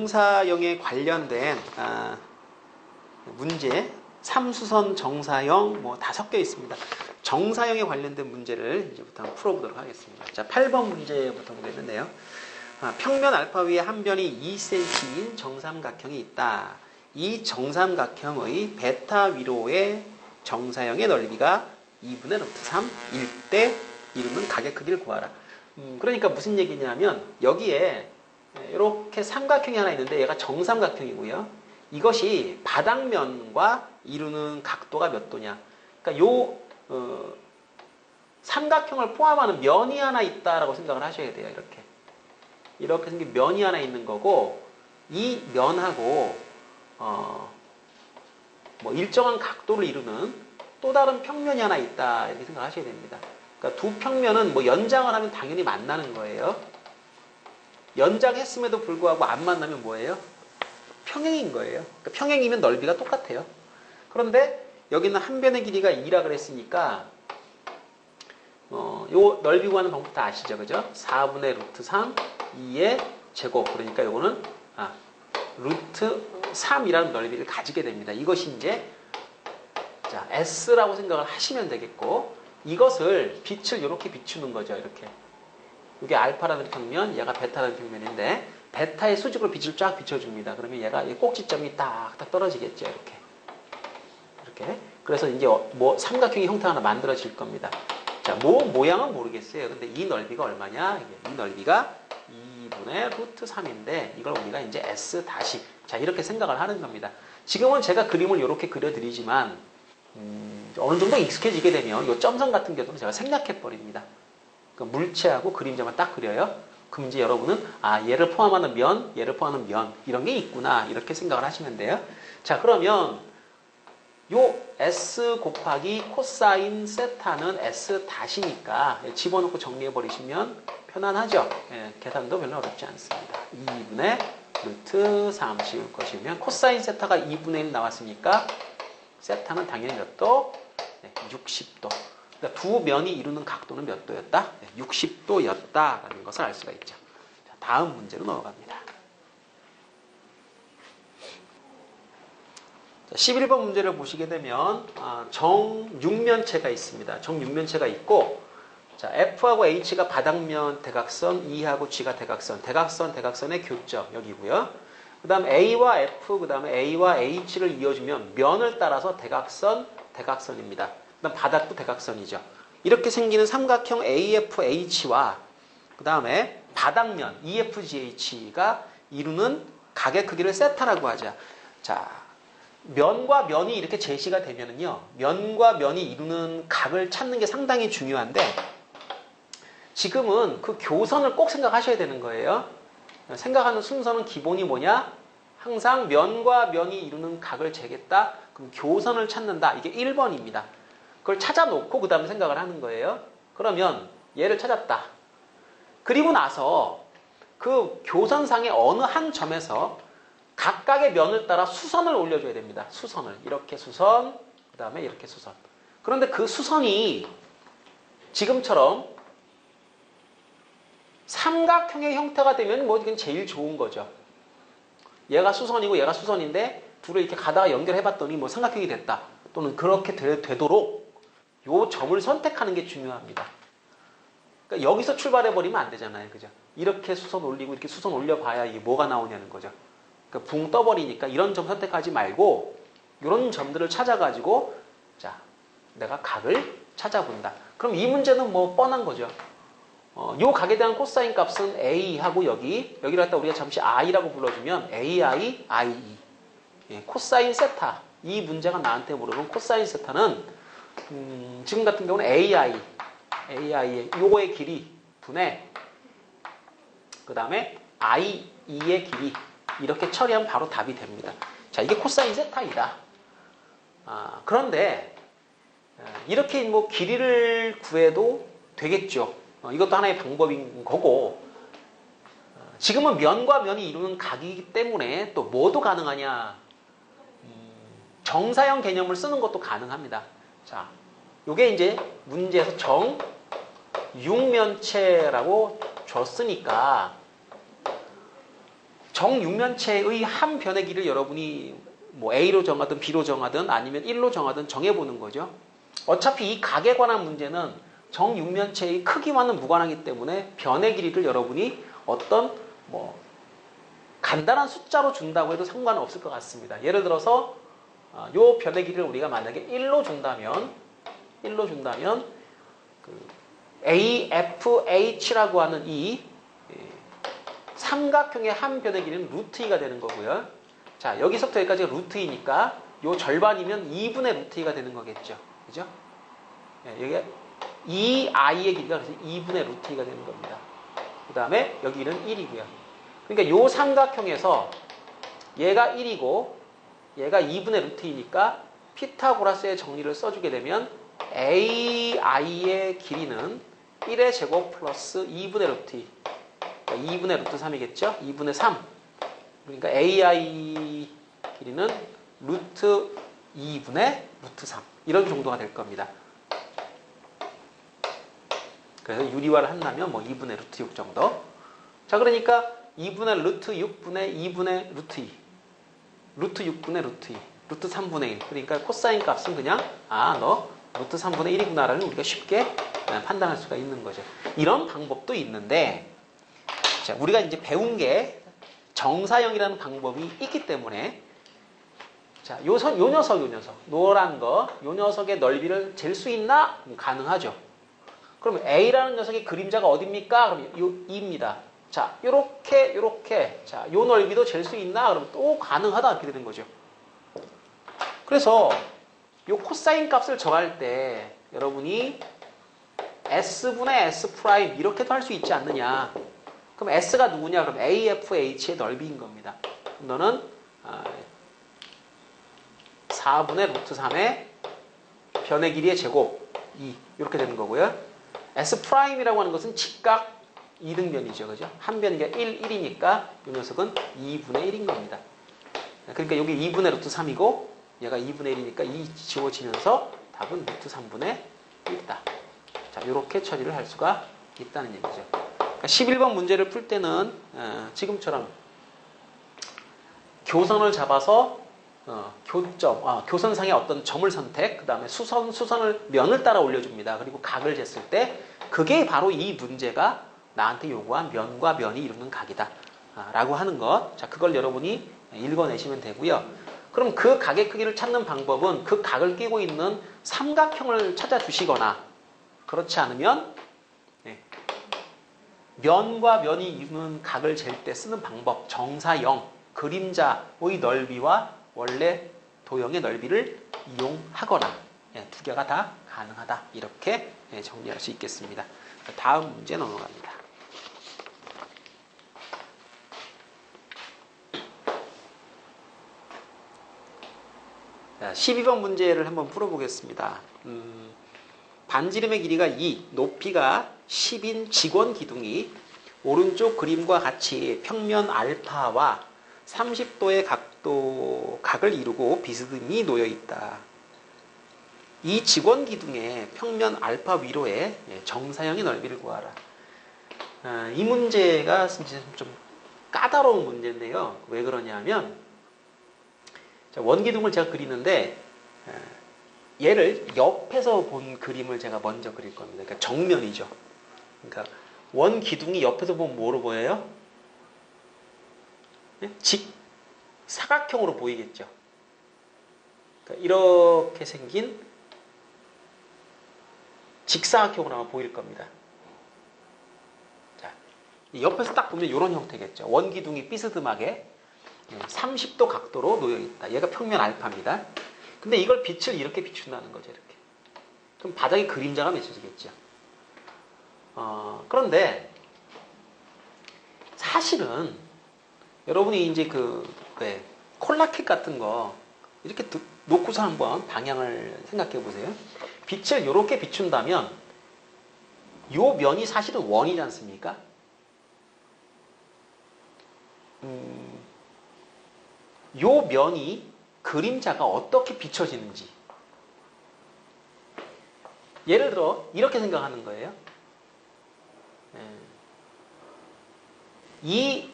정사형에 관련된 문제 3수선 정사형 뭐 다 섞여 있습니다. 정사형에 관련된 문제를 이제부터 한번 풀어보도록 하겠습니다. 자, 8번 문제부터 보겠는데요. 평면 알파 위에 한 변이 2cm인 정삼각형이 있다. 이 정삼각형의 베타 위로의 정사형의 넓이가 2분의 루트 3일 때 이루는 각의 크기를 구하라. 그러니까 무슨 얘기냐면 여기에 이렇게 삼각형이 하나 있는데 얘가 정삼각형이고요. 이것이 바닥면과 이루는 각도가 몇 도냐. 그러니까 요 삼각형을 포함하는 면이 하나 있다라고 생각을 하셔야 돼요. 이렇게 생긴 면이 하나 있는 거고, 이 면하고 뭐 일정한 각도를 이루는 또 다른 평면이 하나 있다 이렇게 생각하셔야 됩니다. 그러니까 두 평면은 뭐 연장을 하면 당연히 만나는 거예요. 연장했음에도 불구하고 안 만나면 뭐예요? 평행인 거예요. 그러니까 평행이면 넓이가 똑같아요. 그런데 여기는 한 변의 길이가 2라 그랬으니까 요 넓이 구하는 방법 다 아시죠? 그죠? 4분의 루트 3, 2의 제곱. 그러니까 요거는 루트 3이라는 넓이를 가지게 됩니다. 이것이 이제 자, S라고 생각을 하시면 되겠고, 이것을 빛을 이렇게 비추는 거죠. 이렇게. 이게 알파라는 평면, 얘가 베타라는 평면인데 베타의 수직으로 빛을 쫙 비춰줍니다. 그러면 얘가 이 꼭지점이 딱딱 떨어지겠죠. 이렇게. 그래서 이제 뭐 삼각형의 형태 하나 만들어질 겁니다. 자, 모양은 모르겠어요. 근데 이 넓이가 얼마냐? 이 넓이가 2분의 루트 3인데 이걸 우리가 이제 S 다시 자 이렇게 생각을 하는 겁니다. 지금은 제가 그림을 이렇게 그려드리지만 어느 정도 익숙해지게 되면 이 점선 같은 경우는 제가 생략해 버립니다. 그러니까 물체하고 그림자만 딱 그려요. 그럼 이제 여러분은 얘를 포함하는 면, 얘를 포함하는 면 이런 게 있구나 이렇게 생각을 하시면 돼요. 자, 그러면 요 S 곱하기 코사인 세타는 S 다시니까 집어넣고 정리해 버리시면 편안하죠. 계산도 별로 어렵지 않습니다. 2분의 루트 3 씌울 것이면 코사인 세타가 2분의 1 나왔으니까 세타는 당연히 몇 도? 60도. 그러니까 두 면이 이루는 각도는 몇 도였다? 60도였다라는 것을 알 수가 있죠. 자, 다음 문제로 넘어갑니다. 자, 11번 문제를 보시게 되면 정육면체가 있습니다. 정육면체가 있고, 자, F하고 H가 바닥면 대각선, E하고 G가 대각선의 교점 여기고요. 그 다음 A와 F, 그 다음에 A와 H를 이어주면 면을 따라서 대각선입니다. 그 다음 바닥도 대각선이죠. 이렇게 생기는 삼각형 AFH와 그 다음에 바닥면 EFGH가 이루는 각의 크기를 세타라고 하자. 자, 면과 면이 이렇게 제시가 되면은요, 면과 면이 이루는 각을 찾는 게 상당히 중요한데, 지금은 그 교선을 꼭 생각하셔야 되는 거예요. 생각하는 순서는 기본이 뭐냐? 항상 면과 면이 이루는 각을 재겠다. 그럼 교선을 찾는다. 이게 1번입니다. 그걸 찾아놓고 그 다음에 생각을 하는 거예요. 그러면 얘를 찾았다. 그리고 나서 그 교선상의 어느 한 점에서 각각의 면을 따라 수선을 올려줘야 됩니다. 수선을. 이렇게 수선, 그 다음에 이렇게 수선. 그런데 그 수선이 지금처럼 삼각형의 형태가 되면 뭐 이건 제일 좋은 거죠. 얘가 수선이고 얘가 수선인데 둘을 이렇게 가다가 연결해봤더니 뭐 삼각형이 됐다. 또는 그렇게 되도록 요 점을 선택하는 게 중요합니다. 그러니까 여기서 출발해버리면 안 되잖아요. 그죠? 이렇게 수선 올리고 이렇게 수선 올려봐야 이게 뭐가 나오냐는 거죠. 그러니까 붕 떠버리니까 이런 점 선택하지 말고 이런 점들을 찾아가지고 자, 내가 각을 찾아본다. 그럼 이 문제는 뭐 뻔한 거죠. 요 각에 대한 코사인 값은 A하고 여기를 갖다 우리가 잠시 I라고 불러주면 AI, IE. 코사인 세타. 이 문제가 나한테 물어본 코사인 세타는 지금 같은 경우는 AI의 요거의 길이 분의 그 다음에 IE의 길이 이렇게 처리하면 바로 답이 됩니다. 자, 이게 코사인 세타이다. 그런데 이렇게 뭐 길이를 구해도 되겠죠. 이것도 하나의 방법인 거고, 지금은 면과 면이 이루는 각이기 때문에 또 뭐도 가능하냐? 정사형 개념을 쓰는 것도 가능합니다. 자, 요게 이제 문제에서 정육면체라고 줬으니까 정육면체의 한 변의 길이를 여러분이 뭐 A로 정하든 B로 정하든 아니면 1로 정하든 정해보는 거죠. 어차피 이 각에 관한 문제는 정육면체의 크기와는 무관하기 때문에 변의 길이를 여러분이 어떤 뭐 간단한 숫자로 준다고 해도 상관은 없을 것 같습니다. 예를 들어서 요 변의 길이를 우리가 만약에 1로 준다면 그 AFH라고 하는 이 삼각형의 한 변의 길이는 루트 2가 되는 거고요. 자, 여기서부터 여기까지가 루트 2니까 요 절반이면 2분의 루트 2가 되는 거겠죠. 그죠? 여기가 2i의 길이가 그래서 2분의 루트 2가 되는 겁니다. 그 다음에 여기는 1이고요. 그러니까 요 삼각형에서 얘가 1이고 얘가 2분의 루트 2니까 피타고라스의 정리를 써주게 되면 ai의 길이는 1의 제곱 플러스 2분의 루트 2. 그러니까 2분의 루트 3이겠죠? 2분의 3. 그러니까 ai 길이는 루트 2분의 루트 3. 이런 정도가 될 겁니다. 그래서 유리화를 한다면 뭐 2분의 루트 6 정도. 자, 그러니까 2분의 루트 6분의 2분의 루트 2. 루트 6분의 루트 2. 루트 3분의 1. 그러니까 코사인 값은 그냥 너 루트 3분의 1이구나라는 우리가 쉽게 판단할 수가 있는 거죠. 이런 방법도 있는데 자, 우리가 이제 배운 게 정사형이라는 방법이 있기 때문에 자, 요 녀석 노란 거 요 녀석의 넓이를 잴 수 있나? 가능하죠. 그럼 A라는 녀석의 그림자가 어딥니까? 그럼 요 2입니다. 자, 요렇게 자, 요 넓이도 잴 수 있나? 그러면 또 가능하다 이렇게 되는 거죠. 그래서 요 코사인 값을 정할 때 여러분이 S분의 S 프라임 이렇게도 할 수 있지 않느냐. 그럼 S가 누구냐? 그럼 AFH의 넓이인 겁니다. 너는 4분의 루트 3의 변의 길이의 제곱 2 이렇게 되는 거고요. S 프라임이라고 하는 것은 직각 이등변이죠. 그죠? 한 변이 1이니까 이 녀석은 2분의 1인 겁니다. 그러니까 여기 2분의 루트 3이고 얘가 2분의 1이니까 2 지워지면서 답은 루트 3분의 1이다. 자, 이렇게 처리를 할 수가 있다는 얘기죠. 그러니까 11번 문제를 풀 때는 지금처럼 교선을 잡아서 교선상의 어떤 점을 선택, 그 다음에 수선을 면을 따라 올려줍니다. 그리고 각을 쟀을 때 그게 바로 이 문제가 나한테 요구한 면과 면이 이루는 각이다 라고 하는 것. 자, 그걸 여러분이 읽어내시면 되고요. 그럼 그 각의 크기를 찾는 방법은 그 각을 끼고 있는 삼각형을 찾아주시거나 그렇지 않으면 면과 면이 이루는 각을 잴 때 쓰는 방법, 정사형, 그림자의 넓이와 원래 도형의 넓이를 이용하거나 두 개가 다 가능하다. 이렇게 정리할 수 있겠습니다. 다음 문제 넘어갑니다. 자, 12번 문제를 한번 풀어보겠습니다. 반지름의 길이가 2, 높이가 10인 직원 기둥이 오른쪽 그림과 같이 평면 알파와 30도의 각을 이루고 비스듬히 놓여 있다. 이 직원 기둥의 평면 알파 위로의 정사형의 넓이를 구하라. 이 문제가 좀 까다로운 문제인데요. 왜 그러냐면 원기둥을 제가 그리는데 얘를 옆에서 본 그림을 제가 먼저 그릴 겁니다. 그러니까 정면이죠. 그러니까 원기둥이 옆에서 보면 뭐로 보여요? 사각형으로 보이겠죠. 그러니까 이렇게 생긴 직사각형으로 아마 보일 겁니다. 자, 옆에서 딱 보면 이런 형태겠죠. 원기둥이 삐스듬하게 30도 각도로 놓여 있다. 얘가 평면 알파입니다. 근데 이걸 빛을 이렇게 비춘다는 거죠. 이렇게. 그럼 바닥에 그림자가 맺혀지겠죠. 그런데 사실은 여러분이 이제 콜라켓 같은 거 이렇게 놓고서 한번 방향을 생각해 보세요. 빛을 이렇게 비춘다면 요 면이 사실은 원이지 않습니까? 요 면이 그림자가 어떻게 비춰지는지 예를 들어 이렇게 생각하는 거예요. 이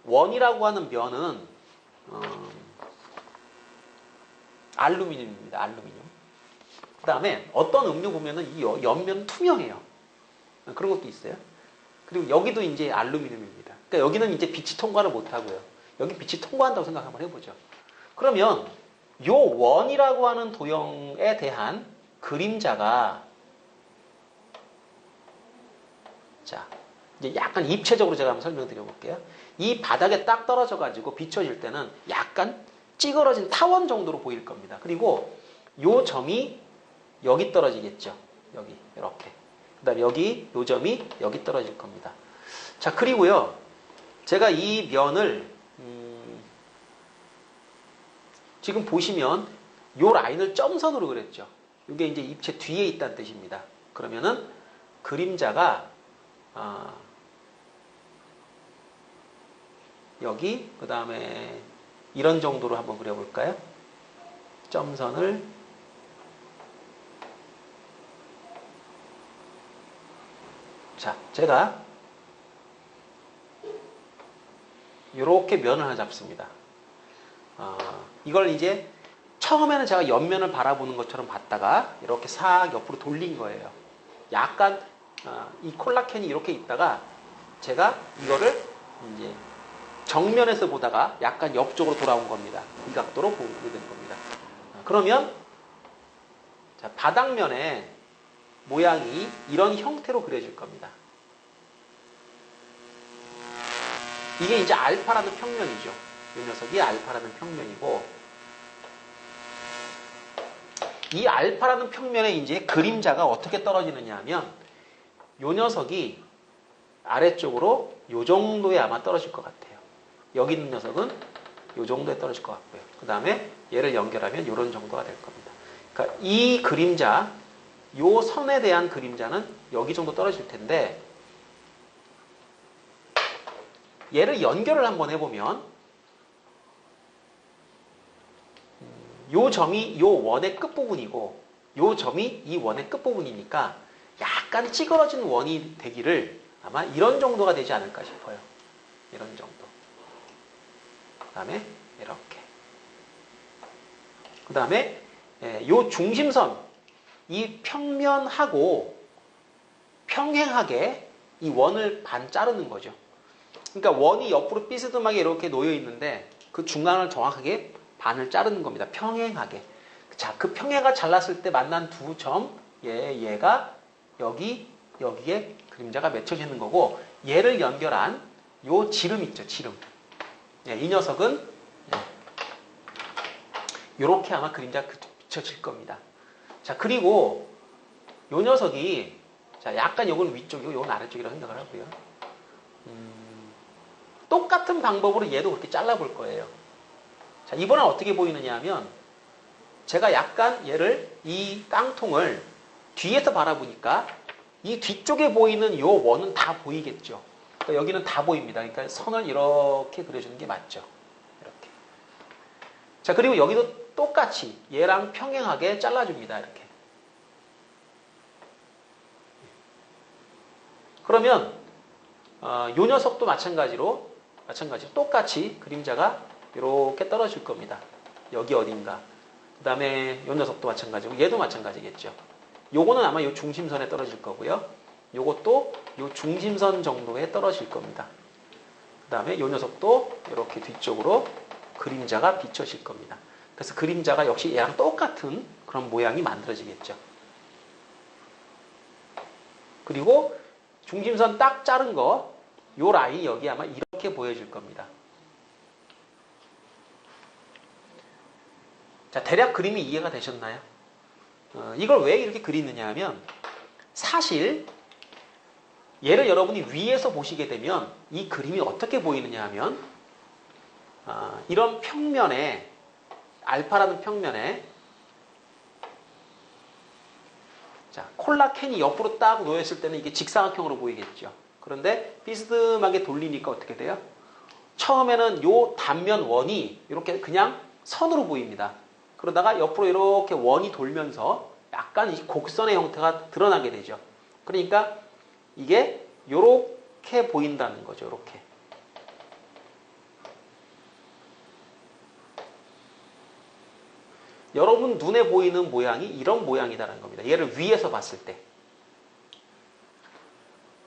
원이라고 하는 면은 알루미늄입니다. 알루미늄. 그 다음에 어떤 음료 보면은 이 옆면은 투명해요. 그런 것도 있어요. 그리고 여기도 이제 알루미늄입니다. 그러니까 여기는 이제 빛이 통과를 못하고요. 여기 빛이 통과한다고 생각 한번 해보죠. 그러면 요 원이라고 하는 도형에 대한 그림자가 자 이제 약간 입체적으로 제가 한번 설명드려 볼게요. 이 바닥에 딱 떨어져 가지고 비춰질 때는 약간 찌그러진 타원 정도로 보일 겁니다. 그리고 요 점이 여기 떨어지겠죠. 여기 이렇게. 그 다음에 여기 요 점이 여기 떨어질 겁니다. 자 그리고요. 제가 이 면을 지금 보시면 요 라인을 점선으로 그렸죠. 이게 이제 입체 뒤에 있다는 뜻입니다. 그러면은 그림자가 여기 그 다음에 이런 정도로 한번 그려볼까요? 점선을 자 제가 이렇게 면을 하나 잡습니다. 이걸 이제 처음에는 제가 옆면을 바라보는 것처럼 봤다가 이렇게 싹 옆으로 돌린 거예요. 약간 이 콜라캔이 이렇게 있다가 제가 이거를 이제 정면에서 보다가 약간 옆쪽으로 돌아온 겁니다. 이 각도로 보게 된 겁니다. 그러면 자, 바닥면에 모양이 이런 형태로 그려질 겁니다. 이게 이제 알파라는 평면이죠. 이 녀석이 알파라는 평면이고 이 알파라는 평면에 이제 그림자가 어떻게 떨어지느냐 하면 이 녀석이 아래쪽으로 이 정도에 아마 떨어질 것 같아요. 여기 있는 녀석은 이 정도에 떨어질 것 같고요. 그 다음에 얘를 연결하면 이런 정도가 될 겁니다. 그러니까 이 그림자, 이 선에 대한 그림자는 여기 정도 떨어질 텐데 얘를 연결을 한번 해보면 요 점이 요 원의 끝부분이고 요 점이 이 원의 끝부분이니까 약간 찌그러진 원이 되기를 아마 이런 정도가 되지 않을까 싶어요. 이런 정도. 그 다음에 이렇게. 그 다음에 요 중심선 이 평면하고 평행하게 이 원을 반 자르는 거죠. 그러니까 원이 옆으로 삐스듬하게 이렇게 놓여 있는데 그 중간을 정확하게 반을 자르는 겁니다. 평행하게. 자, 그 평행을 잘랐을 때 만난 두 점, 얘가 여기에 그림자가 맺혀지는 거고 얘를 연결한 요 지름 있죠, 지름. 이 녀석은 요렇게 아마 그림자가 비춰질 겁니다. 자, 그리고 요 녀석이 자, 약간 요건 위쪽이고 요건 아래쪽이라고 생각을 하고요. 똑같은 방법으로 얘도 그렇게 잘라볼 거예요. 자, 이번엔 어떻게 보이느냐 하면 제가 약간 얘를 이 깡통을 뒤에서 바라보니까 이 뒤쪽에 보이는 요 원은 다 보이겠죠. 그러니까 여기는 다 보입니다. 그러니까 선을 이렇게 그려주는 게 맞죠. 이렇게. 자, 그리고 여기도 똑같이 얘랑 평행하게 잘라줍니다. 이렇게. 그러면 요 녀석도 마찬가지로 똑같이 그림자가 이렇게 떨어질 겁니다. 여기 어딘가. 그 다음에 요 녀석도 마찬가지고 얘도 마찬가지겠죠. 요거는 아마 요 중심선에 떨어질 거고요. 요것도 요 중심선 정도에 떨어질 겁니다. 그 다음에 요 녀석도 이렇게 뒤쪽으로 그림자가 비춰질 겁니다. 그래서 그림자가 역시 얘랑 똑같은 그런 모양이 만들어지겠죠. 그리고 중심선 딱 자른 거, 요 라인이 여기 아마 이렇게 보여질 겁니다. 자, 대략 그림이 이해가 되셨나요? 이걸 왜 이렇게 그리느냐 하면 사실 얘를 여러분이 위에서 보시게 되면 이 그림이 어떻게 보이느냐 하면 이런 평면에 알파라는 평면에 자, 콜라캔이 옆으로 딱 놓였을 때는 이게 직사각형으로 보이겠죠. 그런데 비스듬하게 돌리니까 어떻게 돼요? 처음에는 요 단면 원이 이렇게 그냥 선으로 보입니다. 그러다가 옆으로 이렇게 원이 돌면서 약간 이 곡선의 형태가 드러나게 되죠. 그러니까 이게 이렇게 보인다는 거죠. 이렇게. 여러분 눈에 보이는 모양이 이런 모양이다라는 겁니다. 얘를 위에서 봤을 때.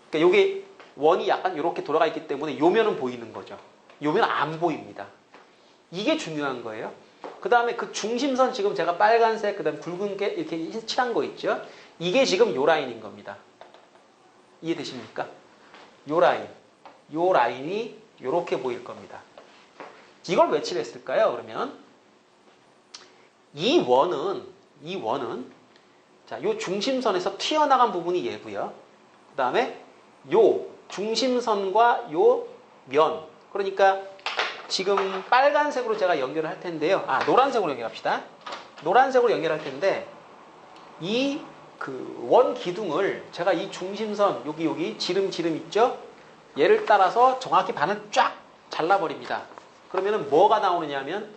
그러니까 요게 원이 약간 이렇게 돌아가 있기 때문에 요면은 보이는 거죠. 요면은 안 보입니다. 이게 중요한 거예요. 그 다음에 그 중심선 지금 제가 빨간색, 그 다음에 굵은게 이렇게 칠한 거 있죠? 이게 지금 요 라인인 겁니다. 이해되십니까? 요 라인. 요 라인이 요렇게 보일 겁니다. 이걸 왜 칠했을까요? 그러면 이 원은 자, 요 중심선에서 튀어나간 부분이 얘고요. 그 다음에 요 중심선과 요 면, 그러니까 지금 빨간색으로 제가 연결을 할 텐데요. 노란색으로 연결합시다. 노란색으로 연결할 텐데 이 그 원 기둥을 제가 이 중심선 여기 지름 있죠? 얘를 따라서 정확히 반을 쫙 잘라버립니다. 그러면은 뭐가 나오느냐 하면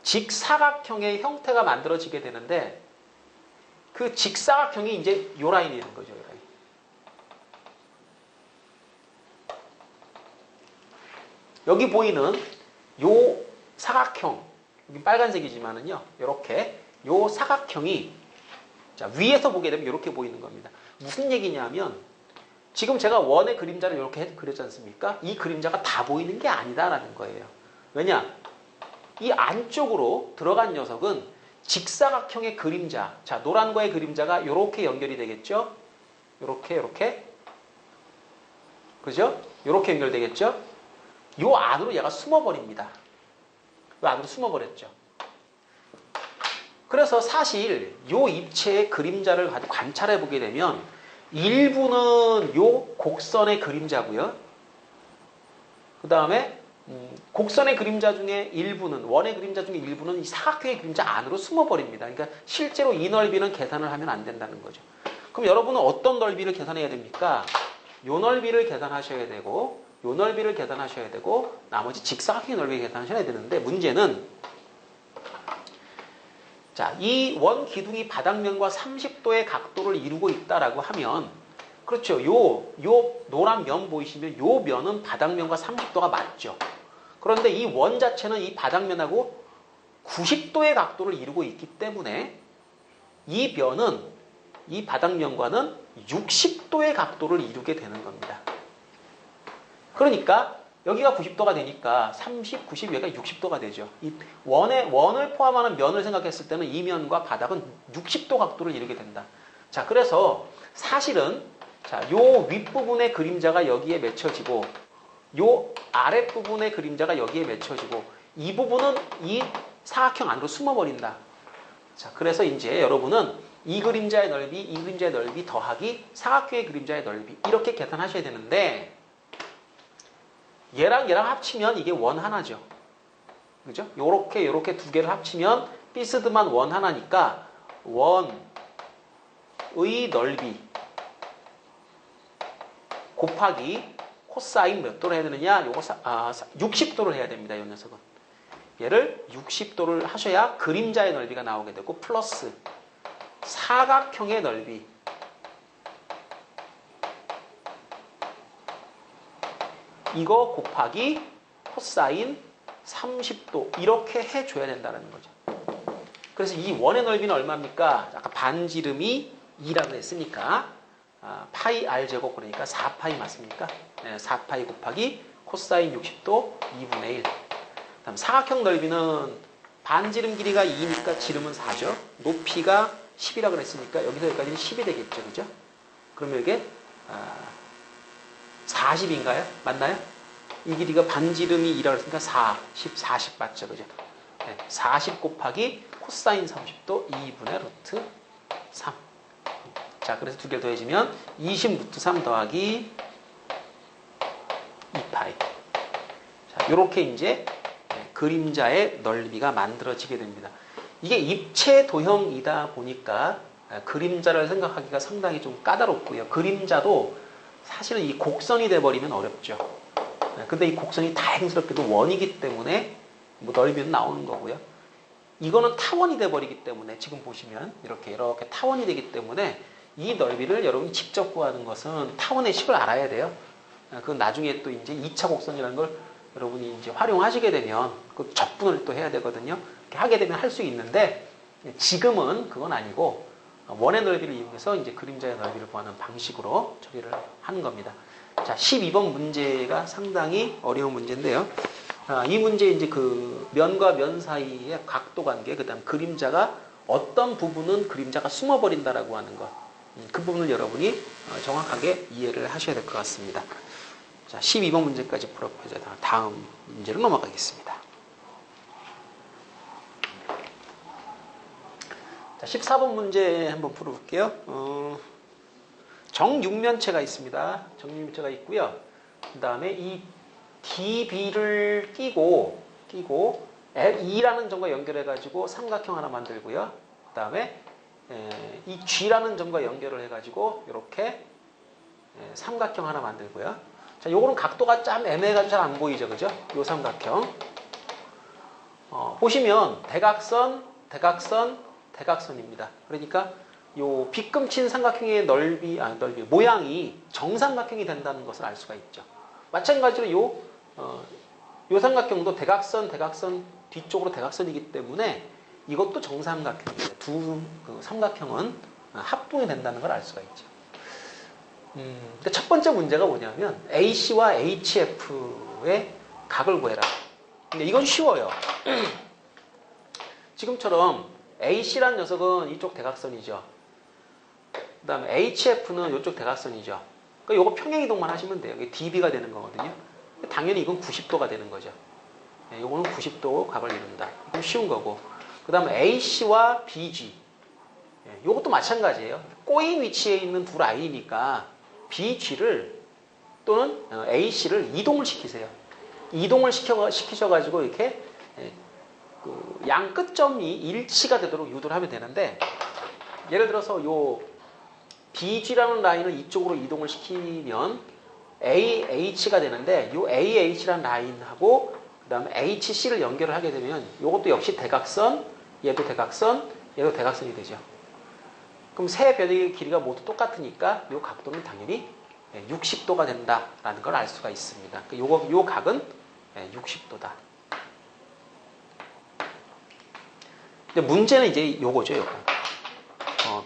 직사각형의 형태가 만들어지게 되는데 그 직사각형이 이제 요 라인이 되는 거죠. 요 라인. 여기 보이는 요 사각형, 여기 빨간색이지만은요, 요렇게 요 사각형이 자, 위에서 보게 되면 이렇게 보이는 겁니다. 무슨 얘기냐면 지금 제가 원의 그림자를 이렇게 그렸지 않습니까? 이 그림자가 다 보이는 게 아니다라는 거예요. 왜냐? 이 안쪽으로 들어간 녀석은 직사각형의 그림자, 자, 노란과의 그림자가 이렇게 연결이 되겠죠? 요렇게. 그죠? 요렇게 연결되겠죠? 요 안으로 얘가 숨어버립니다. 요 안으로 숨어버렸죠. 그래서 사실 요 입체의 그림자를 가지고 관찰해 보게 되면 일부는 요 곡선의 그림자고요. 그 다음에 곡선의 그림자 중에 일부는, 원의 그림자 중에 일부는 이 사각형의 그림자 안으로 숨어버립니다. 그러니까 실제로 이 넓이는 계산을 하면 안 된다는 거죠. 그럼 여러분은 어떤 넓이를 계산해야 됩니까? 요 넓이를 계산하셔야 되고, 요 넓이를 계산하셔야 되고, 나머지 직사각형의 넓이를 계산하셔야 되는데, 문제는 자, 이 원 기둥이 바닥면과 30도의 각도를 이루고 있다라고 하면, 그렇죠. 요 노란 면 보이시면 요 면은 바닥면과 30도가 맞죠. 그런데 이 원 자체는 이 바닥면하고 90도의 각도를 이루고 있기 때문에 이 면은 이 바닥면과는 60도의 각도를 이루게 되는 겁니다. 그러니까 여기가 90도가 되니까 30, 90, 여기가 60도가 되죠. 이 원을 포함하는 면을 생각했을 때는 이 면과 바닥은 60도 각도를 이루게 된다. 자, 그래서 사실은 자, 요 윗부분의 그림자가 여기에 맺혀지고 요 아랫부분의 그림자가 여기에 맺혀지고 이 부분은 이 사각형 안으로 숨어버린다. 자, 그래서 이제 여러분은 이 그림자의 넓이, 이 그림자의 넓이 더하기 사각형의 그림자의 넓이 이렇게 계산하셔야 되는데 얘랑 합치면 이게 원 하나죠. 그죠? 요렇게 두 개를 합치면 비스듬한 원 하나니까 원의 넓이 곱하기 코사인 몇 도를 해야 되느냐? 요거 60도를 해야 됩니다. 이 녀석은. 얘를 60도를 하셔야 그림자의 넓이가 나오게 되고 플러스 사각형의 넓이 이거 곱하기 코사인 30도 이렇게 해줘야 된다는 거죠. 그래서 이 원의 넓이는 얼마입니까? 아까 반지름이 2라고 했으니까 파이 r제곱 그러니까 4파이 맞습니까? 네, 4파이 곱하기 코사인 60도 2분의 1. 다음 사각형 넓이는 반지름 길이가 2니까 지름은 4죠. 높이가 10이라고 그랬으니까 여기서 여기까지는 10이 되겠죠. 그죠? 그러면 이게 40인가요? 맞나요? 이 길이가 반지름이 2라고 했으니까 40 맞죠? 그죠? 네, 40 곱하기 코사인 30도 2분의 루트 3. 자, 그래서 두 개를 더해지면 20 루트 3 더하기 2파이. 자, 요렇게 이제 그림자의 넓이가 만들어지게 됩니다. 이게 입체 도형이다 보니까 그림자를 생각하기가 상당히 좀 까다롭고요. 그림자도 사실은 이 곡선이 돼버리면 어렵죠. 근데 이 곡선이 다행스럽게도 원이기 때문에 뭐 넓이는 나오는 거고요. 이거는 타원이 돼버리기 때문에 지금 보시면 이렇게 타원이 되기 때문에 이 넓이를 여러분이 직접 구하는 것은 타원의 식을 알아야 돼요. 그건 나중에 또 이제 2차 곡선이라는 걸 여러분이 이제 활용하시게 되면 그 적분을 또 해야 되거든요. 하게 되면 할 수 있는데 지금은 그건 아니고 원의 넓이를 이용해서 이제 그림자의 넓이를 구하는 방식으로 처리를 하는 겁니다. 자, 12번 문제가 상당히 어려운 문제인데요. 이 문제 이제 그 면과 면 사이의 각도 관계, 그다음 그림자가 어떤 부분은 그림자가 숨어버린다라고 하는 것, 그 부분을 여러분이 정확하게 이해를 하셔야 될 것 같습니다. 자, 12번 문제까지 풀었고 이제 다음 문제로 넘어가겠습니다. 자, 14번 문제 한번 풀어볼게요. 정육면체가 있습니다. 정육면체가 있고요. 그 다음에 이 DB를 끼고 E라는 점과 연결해가지고 삼각형 하나 만들고요. 그 다음에 이 G라는 점과 연결을 해가지고 이렇게 삼각형 하나 만들고요. 자, 요거는 각도가 좀 애매해가지고 잘 안 보이죠, 그죠? 요 삼각형. 보시면 대각선입니다. 그러니까 요 빗금친 삼각형의 모양이 정삼각형이 된다는 것을 알 수가 있죠. 마찬가지로 요 삼각형도 대각선 뒤쪽으로 대각선이기 때문에 이것도 정삼각형입니다. 두 삼각형은 합동이 된다는 걸 알 수가 있죠. 그러니까 첫 번째 문제가 뭐냐면 AC와 HF의 각을 구해라. 근데 이건 쉬워요. 지금처럼 AC라는 녀석은 이쪽 대각선이죠. 그 다음에 HF는 이쪽 대각선이죠. 그러니까 이거 평행이동만 하시면 돼요. 이게 DB가 되는 거거든요. 당연히 이건 90도가 되는 거죠. 이거는 90도 각을 이룬다. 이건 쉬운 거고. 그 다음에 AC와 BG. 이것도 마찬가지예요. 꼬인 위치에 있는 두 라인이니까 BG를 또는 AC를 이동을 시키세요. 이동을 시키셔가지고 이렇게 양 끝점이 일치가 되도록 유도를 하면 되는데, 예를 들어서 요 BG라는 라인을 이쪽으로 이동을 시키면 AH가 되는데, 요 AH라는 라인하고 그 다음에 HC를 연결을 하게 되면 이것도 역시 대각선, 얘도 대각선, 얘도 대각선이 되죠. 그럼 세 변의 길이가 모두 똑같으니까 요 각도는 당연히 60도가 된다라는 걸 알 수가 있습니다. 요 각은 60도다. 근데 문제는 이제 요거죠, 요거.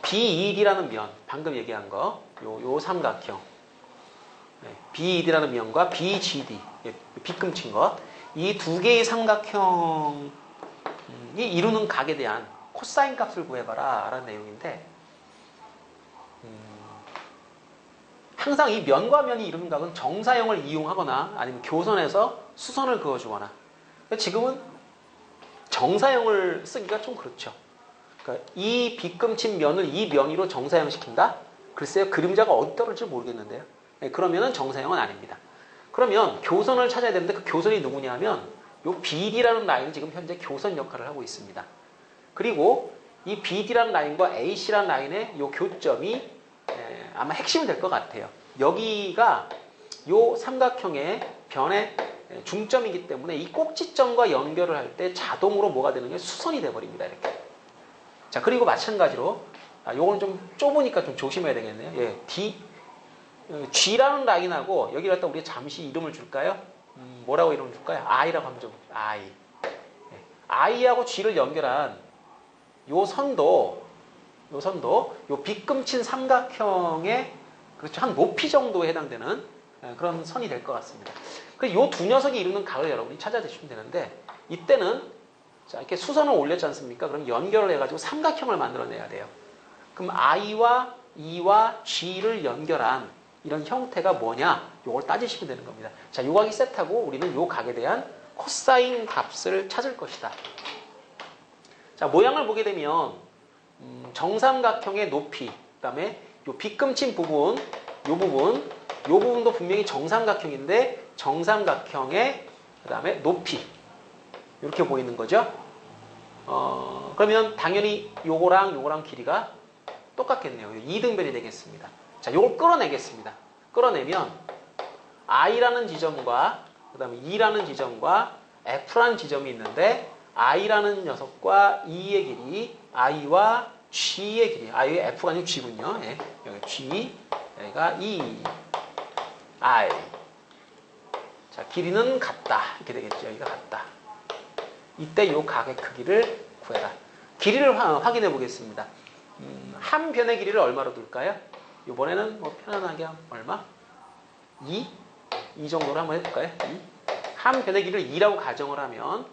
BED라는 면, 방금 얘기한 거, 요 삼각형. BED라는 면과 BGD, 빗금친 것. 이 두 개의 삼각형이 이루는 각에 대한 코사인 값을 구해봐라 라는 내용인데, 항상 이 면과 면이 이루는 각은 정사형을 이용하거나 아니면 교선에서 수선을 그어주거나, 지금은 정사형을 쓰기가 좀 그렇죠. 그러니까 이 빗금친 면을 이 면 위로 정사형 시킨다? 글쎄요, 그림자가 어디 떨어질지 모르겠는데요. 그러면은 정사형은 아닙니다. 그러면 교선을 찾아야 되는데 그 교선이 누구냐면 요 BD라는 라인은 지금 현재 교선 역할을 하고 있습니다. 그리고 이 BD라는 라인과 AC라는 라인의 요 교점이 아마 핵심이 될 것 같아요. 여기가 요 삼각형의 변의 중점이기 때문에 이 꼭지점과 연결을 할 때 자동으로 뭐가 되는 게 수선이 돼버립니다. 이렇게. 자, 그리고 마찬가지로 요거는 좀 좁으니까 좀 조심해야 되겠네요. G라는 라인하고 여기를 갖다 우리가 잠시 이름을 줄까요? 뭐라고 이름을 줄까요? I라고 하면 좀 I하고 G를 연결한 요 선도 요 빗금친 삼각형의 그렇죠, 한 높이 정도에 해당되는 그런 선이 될 것 같습니다. 그래서 요 두 녀석이 이루는 각을 여러분이 찾아내시면 되는데, 이때는 자, 이렇게 수선을 올렸지 않습니까? 그럼 연결을 해가지고 삼각형을 만들어내야 돼요. 그럼 I와 E와 G를 연결한 이런 형태가 뭐냐? 요걸 따지시면 되는 겁니다. 자, 요 각이 세타고 우리는 요 각에 대한 코사인 값을 찾을 것이다. 자, 모양을 보게 되면 정삼각형의 높이, 그 다음에 요 빗금친 부분, 요 부분도 분명히 정삼각형인데 정삼각형의 그 다음에 높이 이렇게 보이는 거죠. 그러면 당연히 요거랑 길이가 똑같겠네요. 2등변이 되겠습니다. 자, 요걸 끌어내겠습니다. 끌어내면 I라는 지점과 그 다음에 E라는 지점과 F라는 지점이 있는데, I라는 녀석과 E의 길이, I와 G의 길이, I의 F가 아니고 G군요. 예, 여기 G, 여기가 E, I. 자, 길이는 같다. 이렇게 되겠죠. 여기가 같다. 이때 요 각의 크기를 구해라. 길이를 확인해 보겠습니다. 한 변의 길이를 얼마로 둘까요? 이번에는 뭐 편안하게 얼마? 2? 이 정도로 한번 해볼까요? 2? 한 변의 길이를 2라고 가정을 하면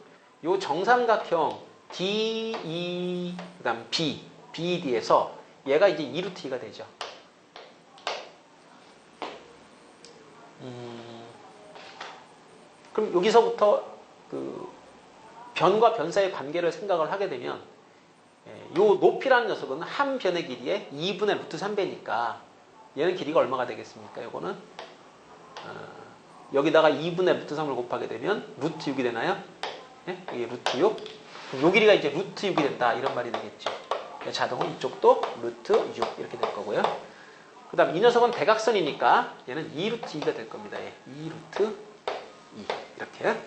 요 정삼각형 DE 그다음 BED에서 얘가 이제 2루트 2가 되죠. 그럼 여기서부터 그 변과 변 사이의 관계를 생각을 하게 되면 요 높이라는 녀석은 한 변의 길이에 2분의 루트 3배니까 얘는 길이가 얼마가 되겠습니까? 요거는 여기다가 2분의 루트 3을 곱하게 되면 루트 6이 되나요? 예? 이게 루트 6. 요 길이가 이제 루트 6이 된다. 이런 말이 되겠죠. 자동으로 이쪽도 루트 6 이렇게 될 거고요. 그 다음 이 녀석은 대각선이니까 얘는 2루트 2가 될 겁니다. 예. 2루트 2 이렇게.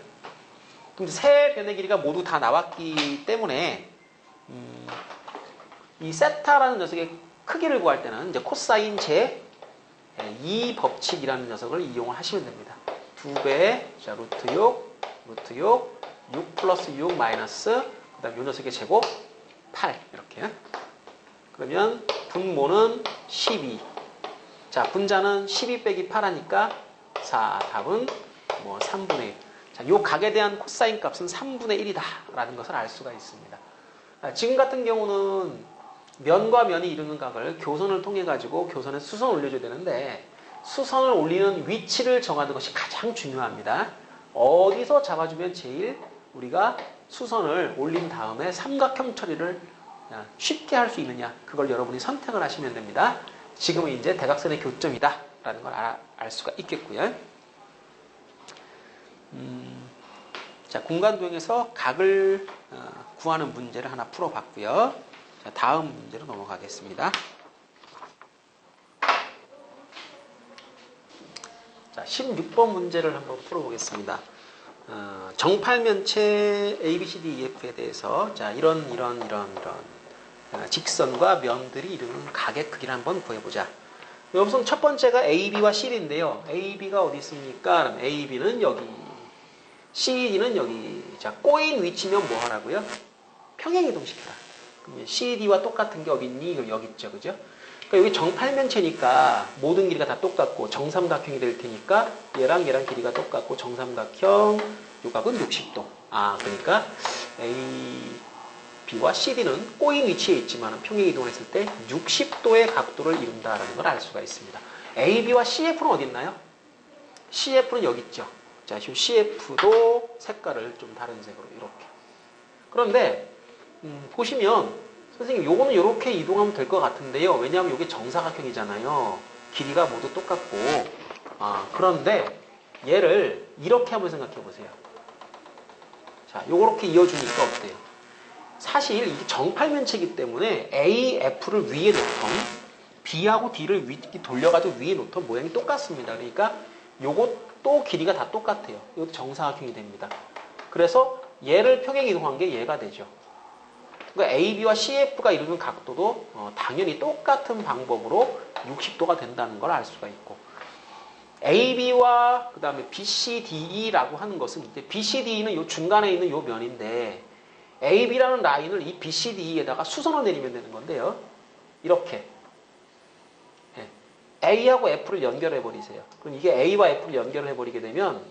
그럼 세 변의 길이가 모두 다 나왔기 때문에 이 세타라는 녀석의 크기를 구할 때는 이제 코사인 제 2 법칙이라는 녀석을 이용을 하시면 됩니다. 2배, 자, 루트 6, 루트 6, 6 플러스 6 마이너스, 그 다음 요 녀석의 제곱 8 이렇게. 그러면 분모는 12. 자, 분자는 12 빼기 8 하니까 4. 답은 뭐 3분의 1. 자, 요 각에 대한 코사인 값은 3분의 1이다 라는 것을 알 수가 있습니다. 지금 같은 경우는 면과 면이 이루는 각을 교선을 통해 가지고 교선에 수선을 올려줘야 되는데 수선을 올리는 위치를 정하는 것이 가장 중요합니다. 어디서 잡아주면 제일 우리가 수선을 올린 다음에 삼각형 처리를 쉽게 할 수 있느냐, 그걸 여러분이 선택을 하시면 됩니다. 지금은 이제 대각선의 교점이다 라는 걸 알 수가 있겠고요. 자, 공간도형에서 각을 구하는 문제를 하나 풀어봤고요. 자, 다음 문제로 넘어가겠습니다. 자, 16번 문제를 한번 풀어보겠습니다. 정팔면체 ABCDEF에 대해서 자, 이런 직선과 면들이 이루는 각의 크기를 한번 구해보자. 우선 첫 번째가 AB와 CD인데요. AB가 어디 있습니까? 그럼 AB는 여기, CD는 여기. 자, 꼬인 위치면 뭐 하라고요? 평행이동시켜라. 그러면 CD와 똑같은 게 어디 있니? 여기 있죠, 그죠? 그러니까 여기 정팔면체니까 모든 길이가 다 똑같고 정삼각형이 될 테니까 얘랑 길이가 똑같고 정삼각형 요각은 60도. 그러니까 AB와 CD는 꼬인 위치에 있지만 평행이동했을 때 60도의 각도를 이룬다라는 걸 알 수가 있습니다. AB와 CF는 어디 있나요? CF는 여기 있죠. 자, 이 CF도 색깔을 좀 다른 색으로 이렇게. 그런데 보시면 선생님 요거는 이렇게 이동하면 될 것 같은데요. 왜냐하면 이게 정사각형이잖아요. 길이가 모두 똑같고. 그런데 얘를 이렇게 한번 생각해 보세요. 자, 요렇게 이어주니까 어때요? 사실 이게 정팔면체이기 때문에 AF를 위에 놓던 B하고 D를 돌려가지고 위에 놓던 모양이 똑같습니다. 그러니까 요것도 길이가 다 똑같아요. 이것도 정사각형이 됩니다. 그래서 얘를 평행이동한 게 얘가 되죠. 그러니까 AB와 CF가 이루는 각도도 당연히 똑같은 방법으로 60도가 된다는 걸 알 수가 있고, AB와 그 다음에 BCDE라고 하는 것은 이제 BCDE는 요 중간에 있는 요 면인데 AB라는 라인을 이 BCDE에다가 수선을 내리면 되는 건데요. 이렇게 A하고 F를 연결해 버리세요. 그럼 이게 A와 F를 연결해 버리게 되면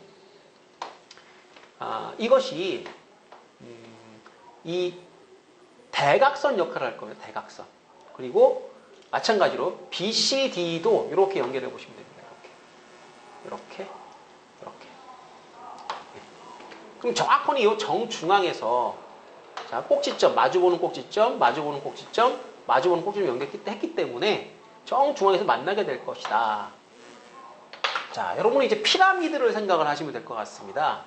이것이 이 대각선 역할을 할 겁니다. 대각선. 그리고 마찬가지로 BCD도 이렇게 연결해 보시면 됩니다. 이렇게. 그럼 정확히 이 정중앙에서 자, 꼭지점, 마주보는 꼭지점, 마주보는 꼭지점, 마주보는 꼭지점 연결했기 때문에 정중앙에서 만나게 될 것이다. 자, 여러분은 이제 피라미드를 생각을 하시면 될 것 같습니다.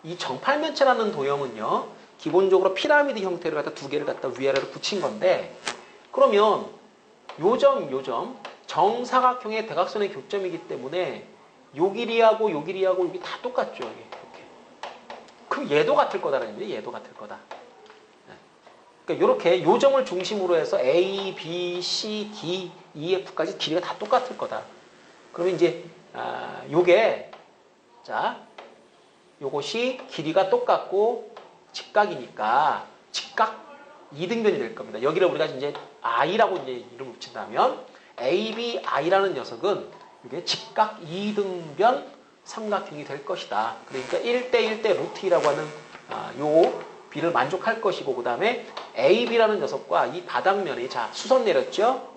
이 정팔면체라는 도형은요, 기본적으로 피라미드 형태를 갖다 두 개를 갖다 위아래로 붙인 건데, 그러면 요점, 정사각형의 대각선의 교점이기 때문에 요 길이하고 요 길이하고 여기 다 똑같죠. 이렇게. 그럼 얘도 같을 거다라는 얘기예요. 얘도 같을 거다. 그러니까 이렇게 요점을 중심으로 해서 A, B, C, D, E, F까지 길이가 다 똑같을 거다. 그러면 이제 요게 자, 요것이 길이가 똑같고 직각이니까 직각 이등변이 될 겁니다. 여기를 우리가 이제 I라고 이제 이름을 붙인다면 ABI라는 녀석은 이게 직각 이등변 삼각형이 될 것이다. 그러니까 1대1대 루트 2라고 하는 요 B를 만족할 것이고, 그 다음에 AB라는 녀석과 이 바닥면이 자 수선 내렸죠?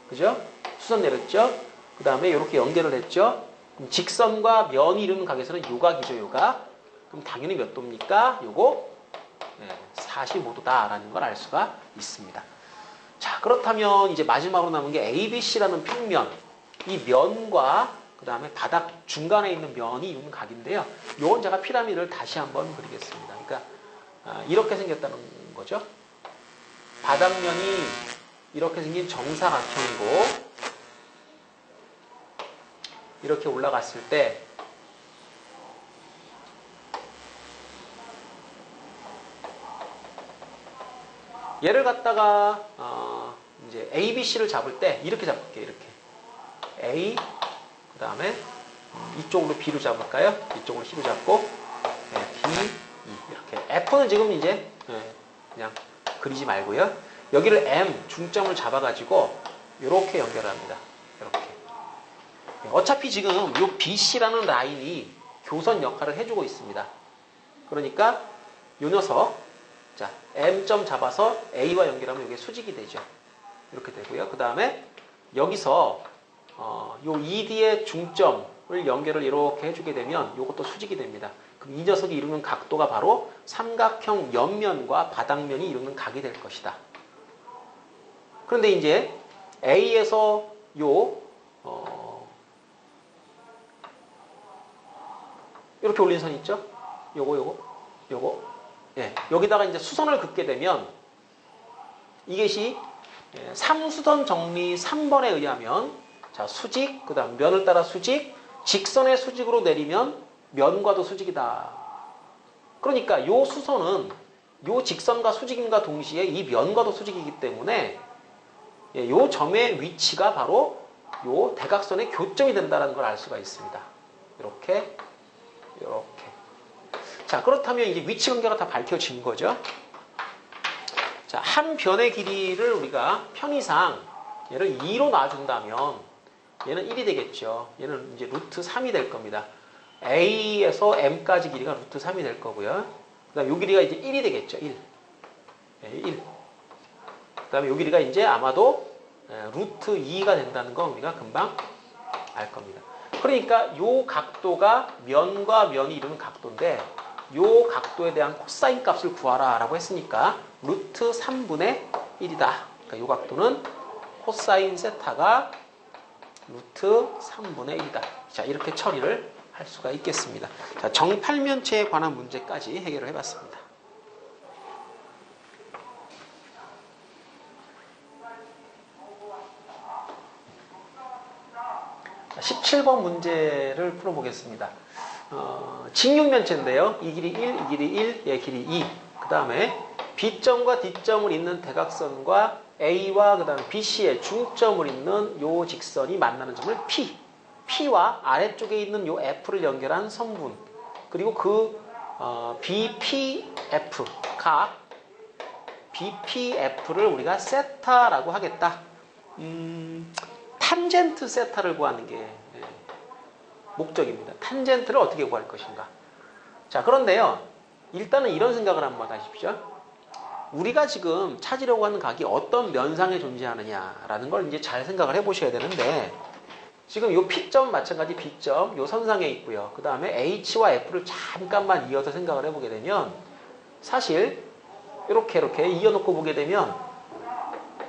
그죠? 수선 내렸죠? 그 다음에 이렇게 연결을 했죠? 그럼 직선과 면이 이루는 각에서는 요각이죠, 요각. 그럼 당연히 몇 도입니까? 요거 45도다라는 걸 알 수가 있습니다. 자, 그렇다면 이제 마지막으로 남은 게 ABC라는 평면. 이 면과 그 다음에 바닥 중간에 있는 면이 이루는 각인데요. 요건 제가 피라미드를 다시 한번 그리겠습니다. 그러니까 이렇게 생겼다는 거죠. 바닥면이 이렇게 생긴 정사각형이고, 이렇게 올라갔을 때 얘를 갖다가 이제 ABC를 잡을 때 이렇게 잡을게요. 이렇게 A, 그 다음에 이쪽으로 B로 잡을까요? 이쪽으로 C로 잡고 B, E 이렇게. F는 지금 이제 그냥 그리지 말고요. 여기를 M, 중점을 잡아가지고 이렇게 연결합니다. 이렇게. 어차피 지금 이 BC라는 라인이 교선 역할을 해주고 있습니다. 그러니까 이 녀석, 자 M점 잡아서 A와 연결하면 이게 수직이 되죠. 이렇게 되고요. 그 다음에 여기서 요 ED의 중점을 연결을 이렇게 해주게 되면 이것도 수직이 됩니다. 그럼 이 녀석이 이루는 각도가 바로 삼각형 옆면과 바닥면이 이루는 각이 될 것이다. 그런데 이제 A에서 이렇게 올린 선 있죠? 요거. 예, 여기다가 이제 수선을 긋게 되면 이것이 3수선 정리 3번에 의하면 자, 수직, 그 다음 면을 따라 수직, 직선의 수직으로 내리면 면과도 수직이다. 그러니까 요 수선은 요 직선과 수직임과 동시에 이 면과도 수직이기 때문에 요 점의 위치가 바로 요 대각선의 교점이 된다는 걸 알 수가 있습니다. 이렇게. 자, 그렇다면 이제 위치 관계가 다 밝혀진 거죠. 자, 한 변의 길이를 우리가 편의상 얘를 2로 놔준다면 얘는 1이 되겠죠. 얘는 이제 루트 3이 될 겁니다. A에서 M까지 길이가 루트 3이 될 거고요. 그 다음에 요 길이가 이제 1이 되겠죠. 1. 그 다음에 요 길이가 이제 아마도 루트 2가 된다는 거 우리가 금방 알 겁니다. 그러니까 요 각도가 면과 면이 이루는 각도인데 요 각도에 대한 코사인 값을 구하라 라고 했으니까 루트 3분의 1이다. 그러니까 요 각도는 코사인 세타가 루트 3분의 1이다. 자, 이렇게 처리를 할 수가 있겠습니다. 자, 정팔면체에 관한 문제까지 해결을 해봤습니다. 17번 문제를 풀어보겠습니다. 직육면체인데요. 이 길이 1, 이 길이 1, 얘 길이 2. 그 다음에 B점과 D점을 잇는 대각선과 A와 그 다음에 BC의 중점을 잇는 요 직선이 만나는 점을 P. P와 아래쪽에 있는 요 F를 연결한 선분. 그리고 그 BPF, 각 BPF를 우리가 세타라고 하겠다. 탄젠트 세타를 구하는 게 목적입니다. 탄젠트를 어떻게 구할 것인가. 자, 그런데요. 일단은 이런 생각을 한번 하십시오. 우리가 지금 찾으려고 하는 각이 어떤 면상에 존재하느냐라는 걸 이제 잘 생각을 해보셔야 되는데 지금 요 P점 마찬가지 B점 요 선상에 있고요. 그 다음에 H와 F를 잠깐만 이어서 생각을 해보게 되면 사실 이렇게 이어놓고 보게 되면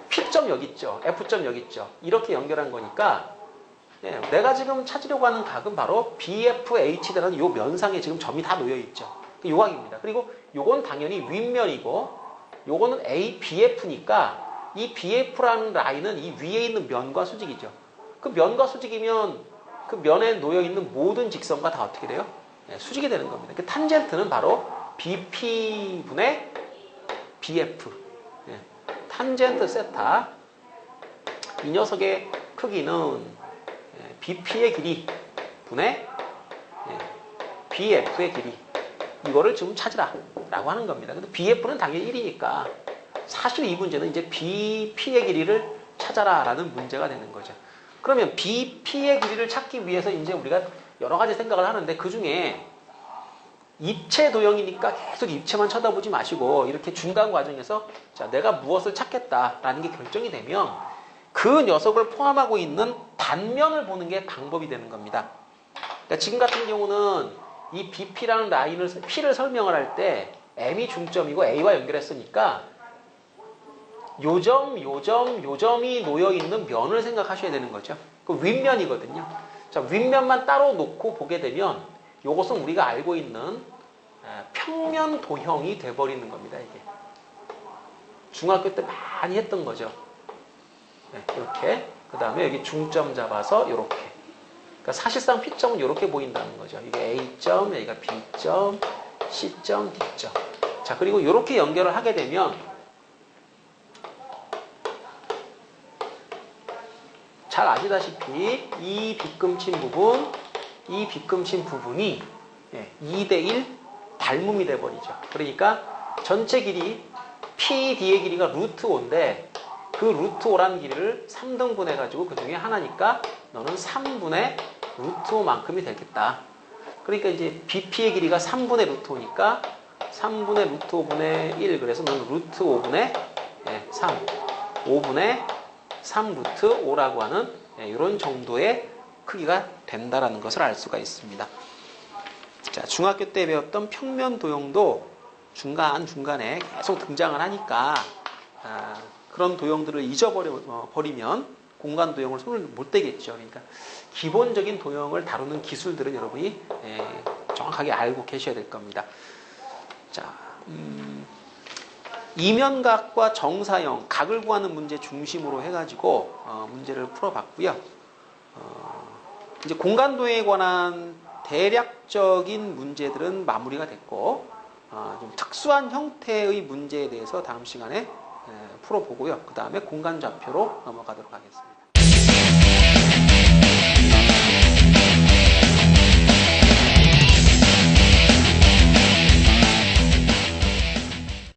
P점 여기 있죠. F점 여기 있죠. 이렇게 연결한 거니까 내가 지금 찾으려고 하는 각은 바로 BFH라는 요 면상에 지금 점이 다 놓여 있죠. 요 각입니다. 그리고 요건 당연히 윗면이고 요거는 ABF니까 이 BF라는 라인은 이 위에 있는 면과 수직이죠. 그 면과 수직이면 그 면에 놓여 있는 모든 직선과 다 어떻게 돼요? 수직이 되는 겁니다. 그 탄젠트는 바로 BP분의 BF. 탄젠트 세타. 이 녀석의 크기는 BP의 길이 분의 BF의 길이. 이거를 지금 찾으라 라고 하는 겁니다. 근데 BF는 당연히 1이니까 사실 이 문제는 이제 BP의 길이를 찾아라 라는 문제가 되는 거죠. 그러면 BP의 길이를 찾기 위해서 이제 우리가 여러 가지 생각을 하는데 그 중에 입체 도형이니까 계속 입체만 쳐다보지 마시고 이렇게 중간 과정에서 자, 내가 무엇을 찾겠다라는 게 결정이 되면 그 녀석을 포함하고 있는 단면을 보는 게 방법이 되는 겁니다. 그러니까 지금 같은 경우는 이 BP라는 라인을 P를 설명을 할 때 M이 중점이고 A와 연결했으니까 요점이 놓여 있는 면을 생각하셔야 되는 거죠. 그 윗면이거든요. 자, 윗면만 따로 놓고 보게 되면 이것은 우리가 알고 있는 평면 도형이 돼버리는 겁니다. 이게 중학교 때 많이 했던 거죠. 네, 이렇게 그 다음에 여기 중점 잡아서 이렇게. 그러니까 사실상 P점은 이렇게 보인다는 거죠. 이게 A점, 여기가 B점, C점, D점. 자, 그리고 이렇게 연결을 하게 되면 잘 아시다시피 이 빗금친 부분이 2대1 닮음이 돼버리죠. 그러니까 전체 길이 PD의 길이가 루트 5인데 그 루트 5라는 길이를 3등분 해가지고 그 중에 하나니까 너는 3분의 루트 5만큼이 되겠다. 그러니까 이제 BP의 길이가 3분의 루트 5니까 3분의 루트 5분의 1 그래서 너는 루트 5분의 3 5분의 3 루트 5라고 하는 이런 정도의 크기가 된다라는 것을 알 수가 있습니다. 자, 중학교 때 배웠던 평면 도형도 중간중간에 계속 등장을 하니까 그런 도형들을 잊어버리면 공간 도형을 손을 못 대겠죠. 그러니까 기본적인 도형을 다루는 기술들은 여러분이 정확하게 알고 계셔야 될 겁니다. 자, 이면각과 정사형, 각을 구하는 문제 중심으로 해가지고 문제를 풀어봤고요. 이제 공간 도형에 관한 대략적인 문제들은 마무리가 됐고 좀 특수한 형태의 문제에 대해서 다음 시간에 풀어보고요. 그 다음에 공간 좌표로 넘어가도록 하겠습니다.